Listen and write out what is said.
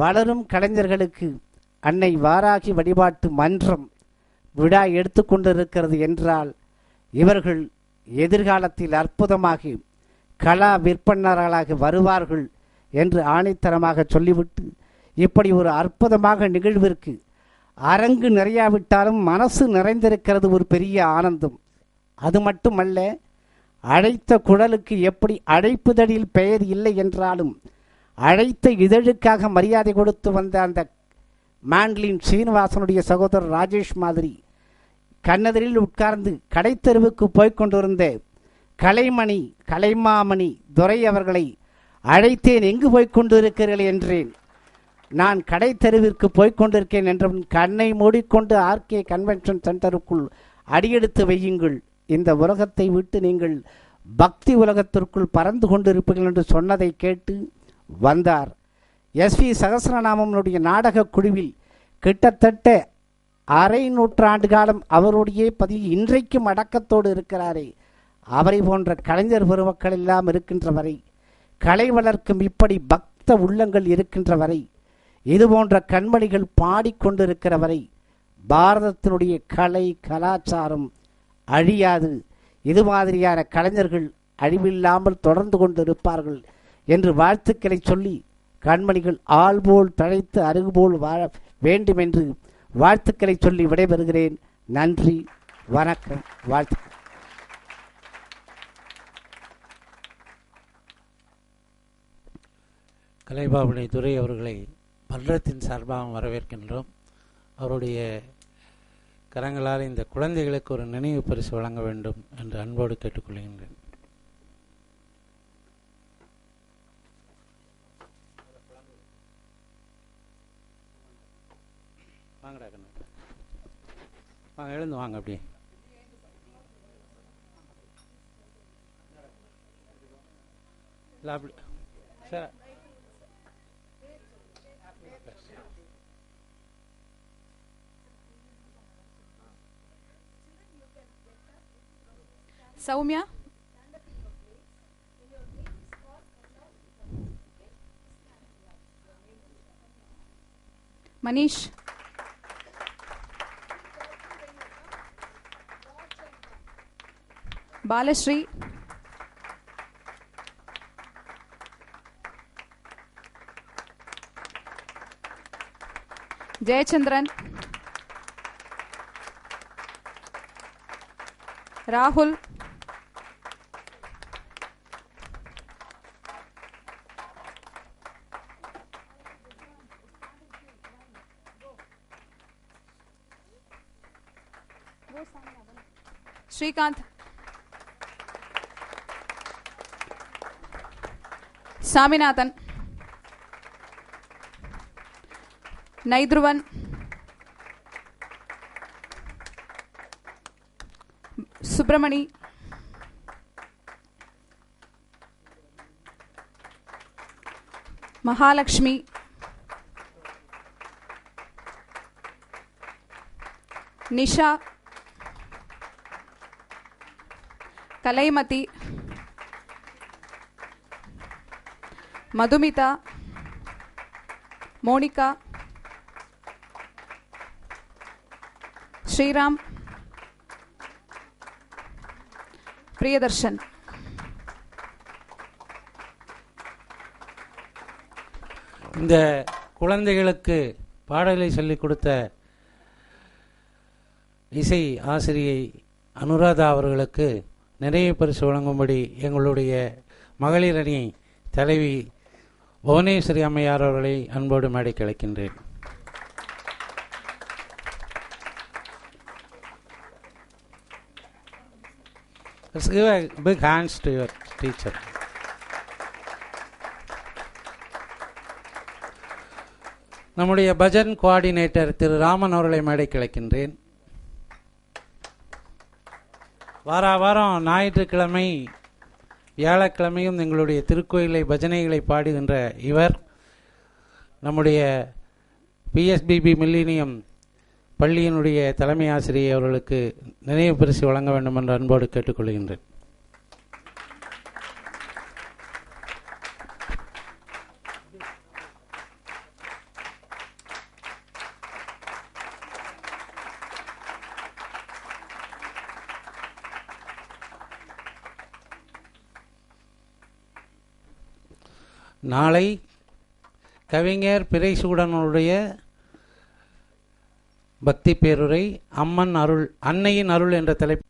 வளரும் கலைஞர்களுக்கு அன்னை வாராகி வழிபாட்டு மன்றம் விழா எடுத்துக்கொண்டிருக்கிறது என்றால் இவர்கள் எதிர்காலத்தில் அற்புதமாக கலா விற்பனர்களாக வருவார்கள் என்று ஆணித்தரமாக சொல்லிவிட்டு, இப்படி ஒரு அற்புதமாக நிகழ்விற்கு அரங்கு நிறையாவிட்டாலும் மனசு நிறைந்திருக்கிறது ஒரு பெரிய ஆனந்தம். அது மட்டுமல்ல, அழைத்த குழலுக்கு எப்படி அழைப்புதழில் பெயர் இல்லை என்றாலும் அழைத்த இதழுக்காக மரியாதை கொடுத்து வந்த அந்த மாண்ட்லின் சீனிவாசனுடைய சகோதரர் ராஜேஷ் மாதிரி கண்ணெதிரில் உட்கார்ந்து கடைத்தெருவுக்கு போய்கொண்டிருந்த கலைமாமணி துரை அவர்களை அழைத்தேன், எங்கு போய்கொண்டிருக்கிறீர்கள் என்றேன். நான் கடைத்தெருவிற்கு போய்கொண்டிருக்கேன் என்றவன் கண்ணை மூடிக்கொண்டு ஆர்கே கன்வென்ஷன் சென்டருக்குள் அடியெடுத்து வையுங்கள், இந்த உலகத்தை விட்டு நீங்கள் பக்தி உலகத்திற்குள் பறந்து கொண்டிருப்பீர்கள் என்று சொன்னதை கேட்டு வந்தார். எஸ்வி சகஸ்ரநாமனுடைய நாடக குழுவில் கிட்டத்தட்ட அரை நூற்றாண்டு காலம் அவருடைய பதிவு இன்றைக்கும் அடக்கத்தோடு இருக்கிறாரே, அவரை போன்ற கலைஞர் பெருமக்கள் எல்லாம் இருக்கின்ற வரை, கலை வளர்க்கும் இப்படி பக்த உள்ளங்கள் இருக்கின்ற வரை, இது போன்ற கண்மணிகள் பாடிக்கொண்டிருக்கிற வரை பாரதத்தினுடைய கலை கலாச்சாரம் அழியாது. இது மாதிரியான கலைஞர்கள் அழிவில்லாமல் தொடர்ந்து கொண்டிருப்பார்கள் என்று வாழ்த்துக்களை சொல்லி, கண்மணிகள் ஆள்போல் தழைத்து அருகுபோல் வாழ வேண்டும் என்று வாழ்த்துக்களை சொல்லி விடைபெறுகிறேன். நன்றி, வணக்கம், வாழ்த்து. கலைபாவனை துரை அவர்களை மன்றத்தின் சார்பாக வரவேற்கின்றோம். அவருடைய கரங்களால் இந்த குழந்தைகளுக்கு ஒரு நினைவு பரிசு வழங்க வேண்டும் என்று அன்போடு கேட்டுக்கொள்கின்றேன். வாங்கடா கண்ணா, வாங்க, எழுந்து வாங்க. அப்படியே இல்லை, அப்படி சரி. சௌமியா, மனிஷ், பாலஸ்ரீ, ஜெயச்சந்திரன், ராகுல், ஸ்ரீகாந்த், சாமிநாதன், நைத்ருவன், சுப்பிரமணி, மகாலட்சுமி, நிஷா, கலைமதி, மதுமிதா, மோனிகா, ஸ்ரீராம், பிரியதர்ஷன். இந்த குழந்தைகளுக்கு பாடலை சொல்லிக் கொடுத்த இசை ஆசிரியை அனுராதா அவர்களுக்கு நிறைய பரிசு வழங்கும்படி எங்களுடைய மகளிர் அணி தலைவி புவனேஸ்வரி அம்மையார் அவர்களை அன்போடு மேடைக்கு அழைக்கின்றேன். Let's give a big hands to your teacher. நம்முடைய பஜன் கோஆர்டினேட்டர் திரு ராமன் அவர்களை மேடைக்கு அழைக்கின்றேன். வாரம் ஞாயிற்றுக்கிழமை வியாழக்கிழமையும் எங்களுடைய திருக்கோயிலை பஜனைகளை பாடுகின்ற இவர் நம்முடைய பிஎஸ்பிபி மில்லினியம் பள்ளியினுடைய தலைமை ஆசிரியை அவர்களுக்கு நினைவு பரிசு வழங்க வேண்டும் என்று அன்போடு கேட்டுக்கொள்கின்றேன். நாளை கவிஞர் பிறைசூடனுடைய பக்தி பேருரை அம்மன் அருள், அன்னையின் அருள் என்ற தலைப்பு